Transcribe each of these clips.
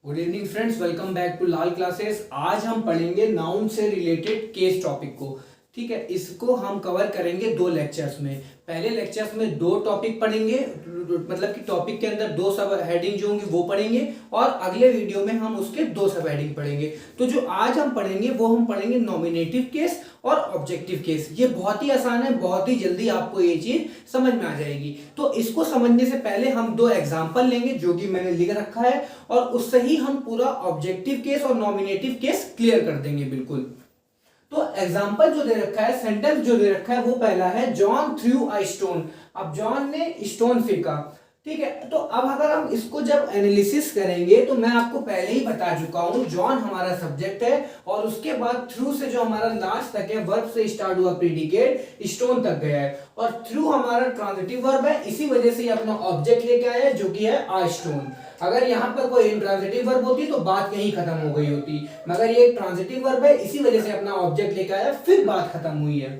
Good evening friends, welcome back to Lal classes. आज हम पढ़ेंगे नाउन से रिलेटेड केस टॉपिक को। ठीक है, इसको हम कवर करेंगे दो लेक्चर्स में। पहले लेक्चर्स में दो टॉपिक पढ़ेंगे, मतलब कि टॉपिक के अंदर दो सब हेडिंग जो होंगी वो पढ़ेंगे, और अगले वीडियो में हम उसके दो सब हेडिंग पढ़ेंगे। तो जो आज हम पढ़ेंगे वो हम पढ़ेंगे नॉमिनेटिव केस और ऑब्जेक्टिव केस। ये बहुत ही आसान है, बहुत ही जल्दी आपको ये चीज समझ में आ जाएगी। तो इसको समझने से पहले हम दो एग्जांपल लेंगे जो कि मैंने लिख रखा है, और उससे ही हम पूरा ऑब्जेक्टिव केस और नॉमिनेटिव केस क्लियर कर देंगे बिल्कुल। तो एग्जांपल जो दे रखा है, सेंटेंस जो दे रखा है वो पहला है, जॉन थ्रू अ स्टोन। अब जॉन ने स्टोन फेंका। ठीक है, तो अब अगर हम इसको जब एनालिसिस करेंगे तो मैं आपको पहले ही बता चुका हूं, जॉन हमारा सब्जेक्ट है और उसके बाद थ्रू से जो हमारा लास्ट तक है, वर्ब से स्टार्ट हुआ प्रीडिकेट स्टोन तक गया है, और थ्रू हमारा ट्रांजिटिव वर्ब है, इसी वजह से ये अपना ऑब्जेक्ट लेके आया है जो कि है आ स्टोन। अगर यहां पर कोई इंट्रांजिटिव वर्ब होती तो बात यहीं खत्म हो गई होती, मगर ये ट्रांजिटिव वर्ब है, इसी वजह से अपना ऑब्जेक्ट लेके आया, फिर बात खत्म हुई है।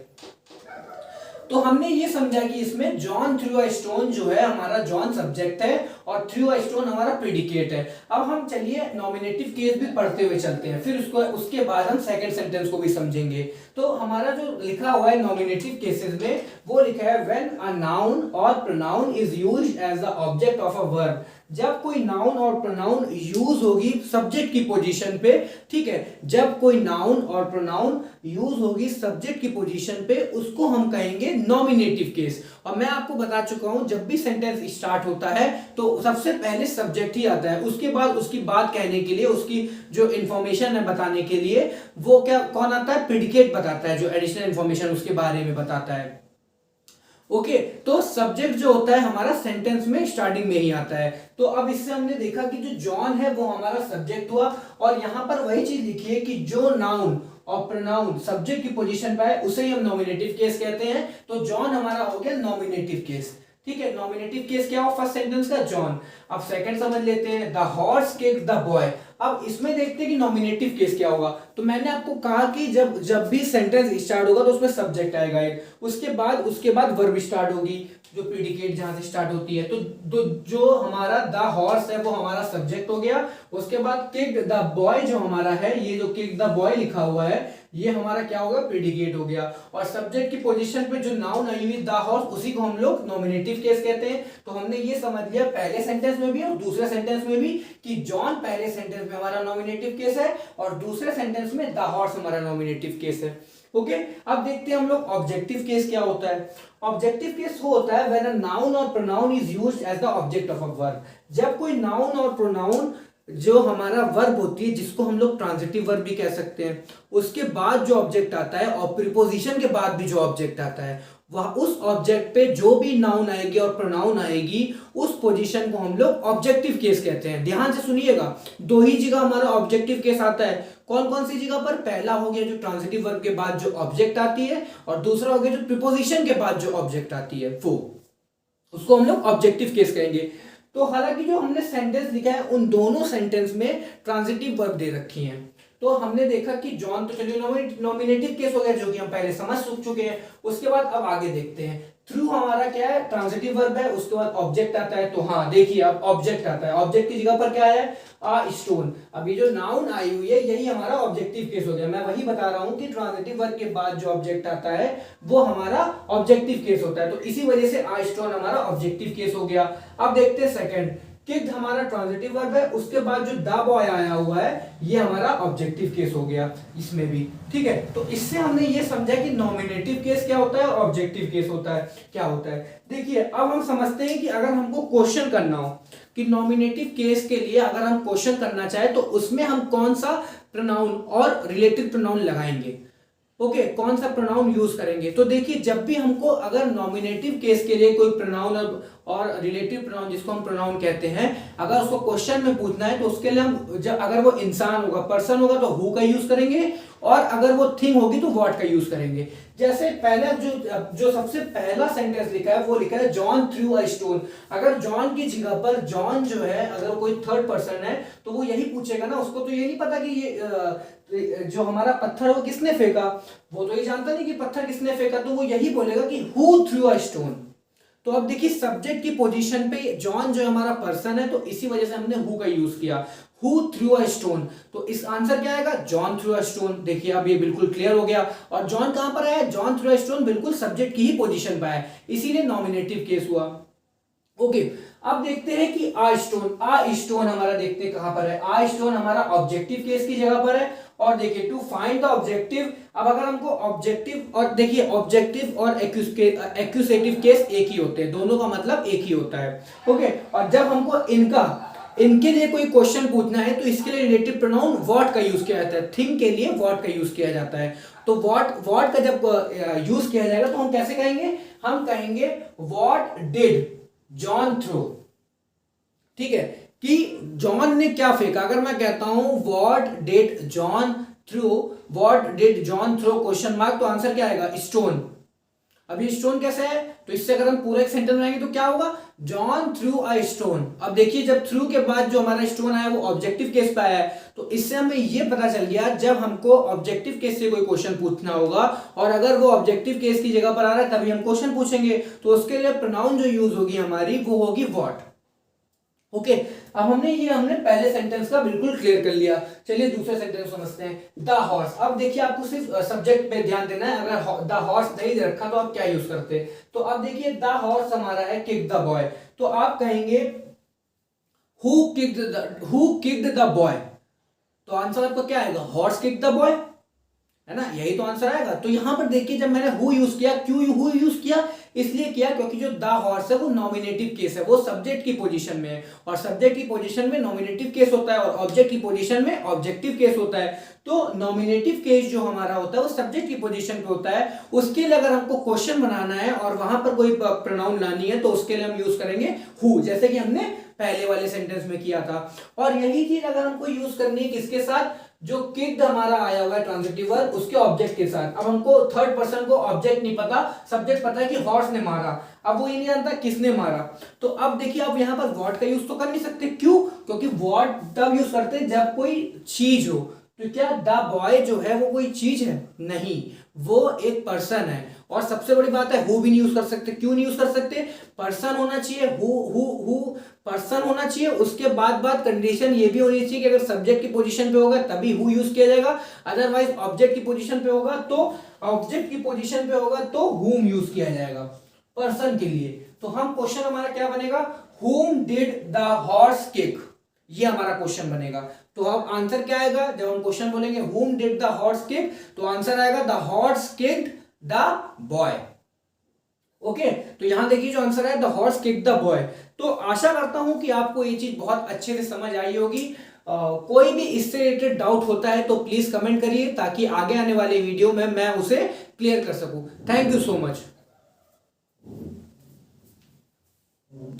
तो हमने ये समझा कि इसमें जॉन थ्रू अ स्टोन जो है हमारा जॉन सब्जेक्ट है और थ्रू अ स्टोन हमारा प्रीडिकेट है। अब हम चलिए नॉमिनेटिव केस भी पढ़ते हुए चलते हैं, फिर उसके बाद हम सेकंड सेंटेंस को भी समझेंगे। तो हमारा जो लिखा हुआ है नॉमिनेटिव केसेस में, वो लिखा है व्हेन अ नाउन और pronoun is used as the object of a verb. जब कोई नाउन और प्रोनाउन यूज होगी सब्जेक्ट की पोजीशन पे, ठीक है, जब कोई नाउन और प्रोनाउन यूज होगी सब्जेक्ट की पोजीशन पे, उसको हम कहेंगे नॉमिनेटिव केस। और मैं आपको बता चुका हूं, जब भी सेंटेंस स्टार्ट होता है तो सबसे पहले सब्जेक्ट ही आता है, उसके बाद उसकी बात कहने के लिए, उसकी जो इंफॉर्मेशन है बताने के लिए, वो क्या कौन आता है, प्रीडिकेट बताता है, जो एडिशनल इंफॉर्मेशन उसके बारे में बताता है। ओके, तो सब्जेक्ट जो होता है हमारा सेंटेंस में स्टार्टिंग में ही आता है। तो अब इससे हमने देखा कि जो जॉन है वो हमारा सब्जेक्ट हुआ, और यहां पर वही चीज लिखी है कि जो नाउन और प्रोनाउन सब्जेक्ट की पोजीशन पे है उसे ही हम नॉमिनेटिव केस कहते हैं। तो जॉन हमारा हो गया नॉमिनेटिव केस। ठीक है, नॉमिनेटिव केस क्या हो फर्स्ट सेंटेंस का, जॉन। अब सेकंड समझ लेते हैं, the horse kicked the boy. अब इसमें देखते हैं कि नॉमिनेटिव केस क्या होगा। तो मैंने आपको कहा कि जब जब भी सेंटेंस स्टार्ट होगा तो उसमें सब्जेक्ट आएगा एक, उसके बाद वर्ब स्टार्ट होगी, जो प्रीडिकेट जहां से स्टार्ट होती है। तो जो हमारा द हॉर्स है वो हमारा सब्जेक्ट हो गया। उसके बाद किक्ड द बॉय जो हमारा है, ये जो किक्ड द बॉय लिखा हुआ है, ये हमारा क्या होगा, प्रीडिकेट हो गया। और सब्जेक्ट की पोजीशन पे जो नाउन आई हुई द हॉर्स, उसी को हम लोग नॉमिनेटिव केस कहते हैं। तो हमने ये समझ लिया पहले सेंटेंस में भी और दूसरे सेंटेंस में भी कि जॉन पहले सेंटेंस में हमारा नॉमिनेटिव केस है और दूसरे सेंटेंस में द हॉर्स हमारा नॉमिनेटिव केस है। ओके, अब देखते हैं हम लोग ऑब्जेक्टिव केस क्या होता है। ऑब्जेक्टिव केस वो होता है व्हेन अ नाउन और pronoun is used as the object of a verb. जब कोई नाउन और प्रोनाउन जो हमारा वर्ब होती है, जिसको हम लोग ट्रांजिटिव वर्ब भी कह सकते हैं, उसके बाद जो ऑब्जेक्ट आता है और प्रीपोजिशन के बाद भी जो ऑब्जेक्ट आता है, वह उस ऑब्जेक्ट पे जो भी नाउन आएगी और प्रोनाउन आएगी, उस पोजीशन को हम लोग ऑब्जेक्टिव केस कहते हैं। ध्यान से सुनिएगा, दो ही जगह हमारा ऑब्जेक्टिव केस आता है। कौन कौन सी जगह पर, पहला हो गया जो ट्रांजिटिव वर्ब के बाद जो ऑब्जेक्ट आती है, और दूसरा हो गया जो प्रीपोजिशन के बाद जो ऑब्जेक्ट आती है, वो उसको हम लोग ऑब्जेक्टिव केस कहेंगे। तो हालांकि जो हमने सेंटेंस लिखा है उन दोनों सेंटेंस में ट्रांजिटिव वर्ब दे रखी हैं। तो हमने देखा कि जॉन तो चलिए नॉमिनेटिव केस हो गया, जो कि हम पहले समझ चुके हैं। उसके बाद अब आगे देखते हैं, थ्रू हमारा क्या है, ट्रांजिटिव वर्ब है, उसके बाद ऑब्जेक्ट आता है। तो हाँ देखिए, अब ऑब्जेक्ट आता है, ऑब्जेक्ट की जगह पर क्या है, आ स्टोन। अब ये जो नाउन आई हुई है यही हमारा ऑब्जेक्टिव केस हो गया। मैं वही बता रहा हूं कि ट्रांजिटिव वर्ब के बाद जो ऑब्जेक्ट आता है वो हमारा ऑब्जेक्टिव केस होता है। तो इसी वजह से आ स्टोन हमारा ऑब्जेक्टिव केस हो गया। अब देखते हैं सेकंड, किक्ड हमारा ट्रांजिटिव वर्ब है, उसके बाद जो द बॉय आया हुआ है ये हमारा ऑब्जेक्टिव केस हो गया इसमें भी। ठीक है, तो इससे हमने ये समझा कि नॉमिनेटिव केस क्या होता है और ऑब्जेक्टिव केस होता है क्या होता है। देखिए, अब हम समझते हैं कि अगर हमको क्वेश्चन करना हो कि नॉमिनेटिव केस के लिए अगर हम क्वेश्चन करना चाहे तो उसमें हम कौन सा प्रोनाउन और रिलेटिव प्रोनाउन लगाएंगे। ओके, कौन सा प्रोनाउन यूज करेंगे। तो देखिए, जब भी हमको अगर नॉमिनेटिव केस के लिए कोई प्रोनाउन और रिलेटिव प्रोनाउन, जिसको हम प्रोनाउन कहते हैं, अगर उसको क्वेश्चन में पूछना है तो उसके लिए हम, जब अगर वो इंसान होगा, पर्सन होगा, तो हु का यूज करेंगे, और अगर वो थिंग होगी तो व्हाट का यूज करेंगे। जैसे पहला जो सबसे पहला सेंटेंस लिखा है वो लिखा है जॉन थ्रू अ स्टोन। अगर जॉन की जगह पर जॉन जो है, अगर कोई थर्ड पर्सन है तो वो यही पूछेगा ना, उसको तो ये नहीं पता कि ये जो हमारा पत्थर है वो किसने फेंका, वो तो ये जानता नहीं कि पत्थर किसने फेंका, तो वो यही बोलेगा कि हु थ्रू अ स्टोन। तो अब देखिए, सब्जेक्ट की पोजीशन पे जॉन जो हमारा पर्सन है, तो इसी वजह से हमने हु का यूज किया। Who through a stone. तो इस आंसर क्या आएगा, जॉन थ्रू अ स्टोन। देखिए अब ये बिल्कुल क्लियर हो गया। और जॉन कहां पर आया, जॉन थ्रू अ स्टोन बिल्कुल सब्जेक्ट की ही पोजीशन पर आया, इसीलिए नॉमिनेटिव केस हुआ। ओके, अब देखते हैं कि आ स्टोन हमारा देखते हैं कहां पर है। आ स्टोन हमारा ऑब्जेक्टिव केस की जगह पर है। और देखिए टू फाइंड द ऑब्जेक्टिव, अब अगर हमको ऑब्जेक्टिव, और देखिए ऑब्जेक्टिव और एक्यूसेटिव केस एक ही होते हैं, दोनों का मतलब एक ही होता है। ओके, और जब हमको इनके लिए कोई क्वेश्चन पूछना है तो इसके लिए रिलेटिव प्रोनाउन व्हाट का यूज किया जाता है। थिंग के लिए व्हाट का यूज किया जाता है। तो व्हाट का जब यूज किया जाएगा तो हम कैसे कहेंगे, हम कहेंगे व्हाट डिड जॉन थ्रो। ठीक है, कि जॉन ने क्या फेंका। अगर मैं कहता हूं what did John throw, what did John throw question mark, तो आंसर क्या आएगा, स्टोन। अब ये स्टोन कैसे है, तो इससे अगर हम पूरा एक सेंटेंस बनाएंगे तो क्या होगा, जॉन थ्रू अ स्टोन। अब देखिए जब थ्रू के बाद जो हमारा स्टोन आया वो ऑब्जेक्टिव केस पे आया है, तो इससे हमें ये पता चल गया जब हमको ऑब्जेक्टिव केस से कोई क्वेश्चन पूछना होगा और अगर वो ऑब्जेक्टिव केस की जगह पर आ रहा है तभी हम क्वेश्चन पूछेंगे, तो उसके लिए प्रोनाउन जो यूज होगी हमारी वो होगी व्हाट। ओके, अब हमने पहले सेंटेंस का बिल्कुल क्लियर कर लिया। चलिए दूसरे सेंटेंस समझते हैं, द हॉर्स। अब देखिए आपको सिर्फ सब्जेक्ट पे ध्यान देना है, अगर द हॉर्स नहीं दे रखा तो आप क्या यूज करते, तो अब देखिए द हॉर्स हमारा है किक द बॉय, तो आप कहेंगे हु किक्ड द बॉय, तो आंसर आपका क्या आएगा, हॉर्स किक द बॉय, है ना, यही तो आंसर आएगा। तो यहां पर देखिए जब मैंने हु यूज किया, क्यों हु यूज किया, इसलिए किया क्योंकि जो द हॉर्स है वो नॉमिनेटिव केस है, वो सब्जेक्ट की पोजीशन में है, और सब्जेक्ट की पोजीशन में नॉमिनेटिव केस होता है और ऑब्जेक्ट की पोजीशन में ऑब्जेक्टिव केस होता है। तो नॉमिनेटिव केस जो हमारा होता है वो सब्जेक्ट की पोजीशन पे होता है, उसके लिए अगर हमको क्वेश्चन बनाना है और वहां पर कोई प्रोनाउन लानी है तो उसके लिए हम यूज करेंगे हु, जैसे कि हमने पहले वाले सेंटेंस में किया था। और यही चीज अगर हमको यूज करनी है किसके साथ, जो किक्ड हमारा आया हुआ है ट्रांजिटिव वर्ब उसके ऑब्जेक्ट के साथ। अब हमको थर्ड पर्सन को ऑब्जेक्ट नहीं पता, सब्जेक्ट पता है कि हॉर्स ने मारा, अब वो ये नहीं जानता किसने मारा, तो अब देखिए आप यहां पर व्हाट का यूज तो कर नहीं सकते, क्यों, क्योंकि व्हाट तब यूज करते हैं जब कोई चीज हो। तो क्या द बॉय जो है वो कोई चीज है, नहीं, वो एक पर्सन है। और सबसे बड़ी बात है हु भी नहीं यूज कर सकते, क्यों नहीं यूज कर सकते, पर्सन होना चाहिए, हु पर्सन होना चाहिए, उसके बाद कंडीशन ये भी होनी चाहिए कि अगर सब्जेक्ट की पोजीशन पे होगा तभी हु यूज किया जाएगा, अदरवाइज ऑब्जेक्ट की पोजीशन पे होगा तो हुम यूज किया जाएगा पर्सन के लिए। तो हम क्वेश्चन हमारा क्या बनेगा, हुम डिड द हॉर्स किक, ये हमारा क्वेश्चन बनेगा। तो अब आंसर क्या आएगा, जब हम क्वेश्चन बोलेंगे हुम डिड द हॉर्स किक, तो आंसर आएगा the horse kicked the boy. Okay, तो यहां देखिए जो आंसर है the horse kicked the boy. तो आशा करता हूं कि आपको ये चीज बहुत अच्छे से समझ आई होगी। कोई भी इससे रिलेटेड डाउट होता है तो प्लीज कमेंट करिए ताकि आगे आने वाले वीडियो में मैं उसे क्लियर कर सकूं। Thank you so much.